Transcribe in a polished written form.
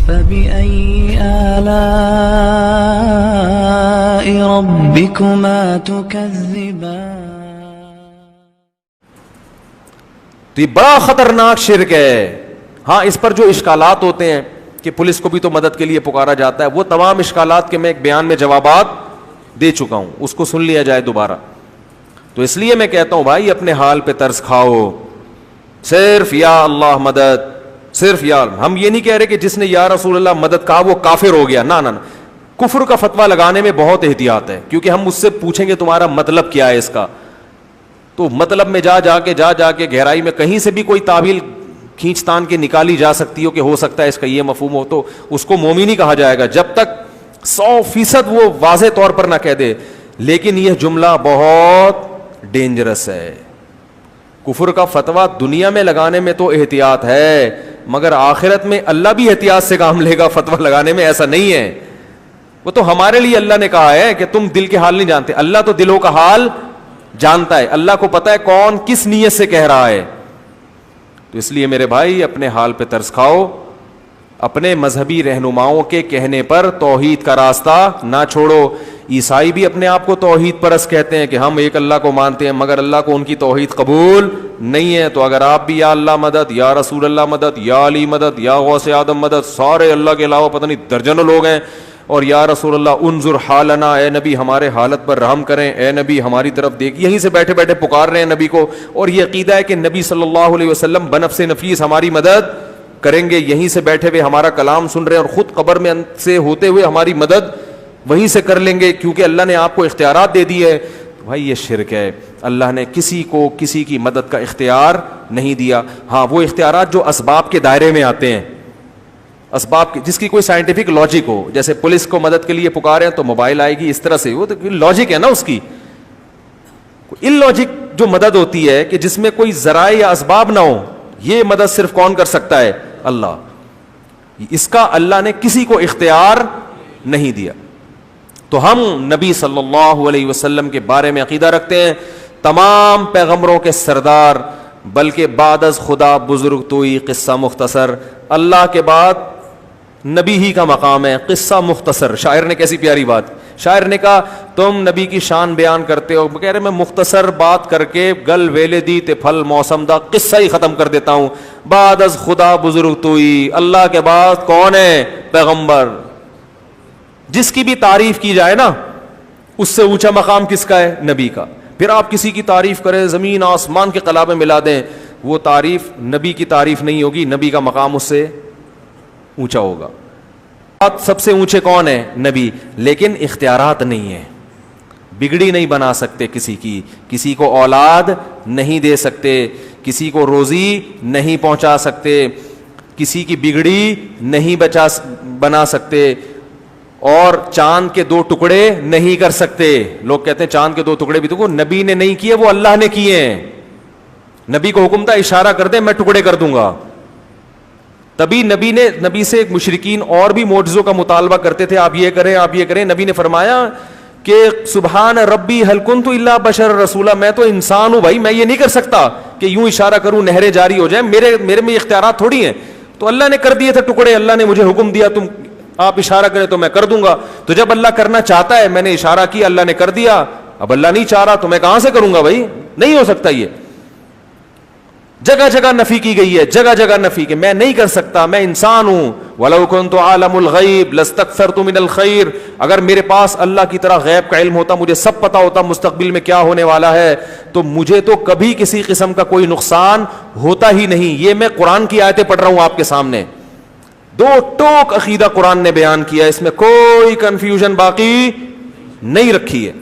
فبأي آلاء ربكما تكذبان. تو یہ بڑا خطرناک شرک ہے. ہاں اس پر جو اشکالات ہوتے ہیں کہ پولیس کو بھی تو مدد کے لیے پکارا جاتا ہے, وہ تمام اشکالات کے میں ایک بیان میں جوابات دے چکا ہوں, اس کو سن لیا جائے دوبارہ. تو اس لیے میں کہتا ہوں بھائی اپنے حال پہ ترس کھاؤ, صرف یا اللہ مدد, صرف یا. ہم یہ نہیں کہہ رہے کہ جس نے یا رسول اللہ مدد کہا وہ کافر ہو گیا, نہ نہ. کفر کا فتویٰ لگانے میں بہت احتیاط ہے, کیونکہ ہم اس سے پوچھیں گے تمہارا مطلب کیا ہے اس کا, تو مطلب میں جا کے گہرائی میں کہیں سے بھی کوئی تعویل کھینچ تان کے نکالی جا سکتی ہو کہ ہو سکتا ہے اس کا یہ مفہوم ہو, تو اس کو مومن ہی کہا جائے گا جب تک 100% وہ واضح طور پر نہ کہہ دے. لیکن یہ جملہ بہت ڈینجرس ہے. کفر کا فتویٰ دنیا میں لگانے میں تو احتیاط ہے, مگر آخرت میں اللہ بھی احتیاط سے کام لے گا فتویٰ لگانے میں, ایسا نہیں ہے. وہ تو ہمارے لیے اللہ نے کہا ہے کہ تم دل کے حال نہیں جانتے, اللہ تو دلوں کا حال جانتا ہے, اللہ کو پتا ہے کون کس نیت سے کہہ رہا ہے. تو اس لیے میرے بھائی اپنے حال پہ ترس کھاؤ, اپنے مذہبی رہنماؤں کے کہنے پر توحید کا راستہ نہ چھوڑو. عیسائی بھی اپنے آپ کو توحید پرست کہتے ہیں کہ ہم ایک اللہ کو مانتے ہیں, مگر اللہ کو ان کی توحید قبول نہیں ہے. تو اگر آپ بھی یا اللہ مدد, یا رسول اللہ مدد, یا علی مدد, یا غوث آدم مدد, سارے اللہ کے علاوہ پتہ نہیں درجنوں لوگ ہیں, اور یا رسول اللہ انظر حالنا, اے نبی ہمارے حالت پر رحم کریں, اے نبی ہماری طرف دیکھ, یہیں سے بیٹھے بیٹھے پکار رہے ہیں نبی کو, اور یہ عقیدہ ہے کہ نبی صلی اللہ علیہ وسلم بنفس نفیس ہماری مدد کریں گے, یہیں سے بیٹھے ہوئے ہمارا کلام سن رہے ہیں, اور خود قبر میں سے ہوتے ہوئے ہماری مدد وہیں سے کر لیں گے, کیونکہ اللہ نے آپ کو اختیارات دے دی ہے. بھائی یہ شرک ہے, اللہ نے کسی کو کسی کی مدد کا اختیار نہیں دیا. ہاں وہ اختیارات جو اسباب کے دائرے میں آتے ہیں, اسباب جس کی کوئی سائنٹیفک لاجک ہو, جیسے پولیس کو مدد کے لیے پکارے ہیں تو موبائل آئے گی اس طرح سے, وہ تو لاجک ہے نا اس کی. ان لاجک جو مدد ہوتی ہے کہ جس میں کوئی ذرائع یا اسباب نہ ہو, یہ مدد صرف کون کر سکتا ہے؟ اللہ. اس کا اللہ نے کسی کو اختیار نہیں دیا. تو ہم نبی صلی اللہ علیہ وسلم کے بارے میں عقیدہ رکھتے ہیں تمام پیغمبروں کے سردار, بلکہ بعد از خدا بزرگ توئی قصہ مختصر, اللہ کے بعد نبی ہی کا مقام ہے, قصہ مختصر. شاعر نے کیسی پیاری بات, شاعر نے کہا تم نبی کی شان بیان کرتے ہو, کہہ رہے میں مختصر بات کر کے گل ویلے دی تے پھل موسم دا قصہ ہی ختم کر دیتا ہوں. بعد از خدا بزرگ توئی, اللہ کے بعد کون ہے؟ پیغمبر. جس کی بھی تعریف کی جائے نا, اس سے اونچا مقام کس کا ہے؟ نبی کا. پھر آپ کسی کی تعریف کریں, زمین آسمان کے قلابے ملا دیں, وہ تعریف نبی کی تعریف نہیں ہوگی, نبی کا مقام اس سے اونچا ہوگا. سب سے اونچے کون ہے؟ نبی. لیکن اختیارات نہیں ہیں, بگڑی نہیں بنا سکتے کسی کی, کسی کو اولاد نہیں دے سکتے, کسی کو روزی نہیں پہنچا سکتے, کسی کی بگڑی نہیں بنا سکتے, اور چاند کے 2 ٹکڑے نہیں کر سکتے. لوگ کہتے ہیں چاند کے 2 ٹکڑے بھی تو نبی نے نہیں کیے, وہ اللہ نے کیے ہیں. نبی کو حکم تھا اشارہ کر دیں میں ٹکڑے کر دوں گا. تبھی نبی سے ایک مشرکین اور بھی معجزوں کا مطالبہ کرتے تھے, آپ یہ کریں آپ یہ کریں. نبی نے فرمایا کہ سبحان ربی هل كنت الا بشر رسولا, میں تو انسان ہوں بھائی, میں یہ نہیں کر سکتا کہ یوں اشارہ کروں نہریں جاری ہو جائیں, میرے میں اختیارات تھوڑی ہیں. تو اللہ نے کر دیے تھے ٹکڑے, اللہ نے مجھے حکم دیا تم آپ اشارہ کریں تو میں کر دوں گا. تو جب اللہ کرنا چاہتا ہے, میں نے اشارہ کیا اللہ نے کر دیا, اب اللہ نہیں چاہ رہا تو میں کہاں سے کروں گا بھائی, نہیں ہو سکتا. یہ جگہ جگہ نفی کی گئی ہے, جگہ جگہ نفی کہ میں نہیں کر سکتا, میں انسان ہوں. وَلَوْ كُنْتُ عَالَمُ الْغَيْبِ لَاسْتَكْثَرْتُ مِنَ الْخَيْرِ, اگر میرے پاس اللہ کی طرح غیب کا علم ہوتا, مجھے سب پتا ہوتا مستقبل میں کیا ہونے والا ہے, تو مجھے تو کبھی کسی قسم کا کوئی نقصان ہوتا ہی نہیں. یہ میں قرآن کی آیتیں پڑھ رہا ہوں آپ کے سامنے, 2 ٹوک عقیدہ قرآن نے بیان کیا, اس میں کوئی کنفیوژن باقی نہیں رکھی ہے.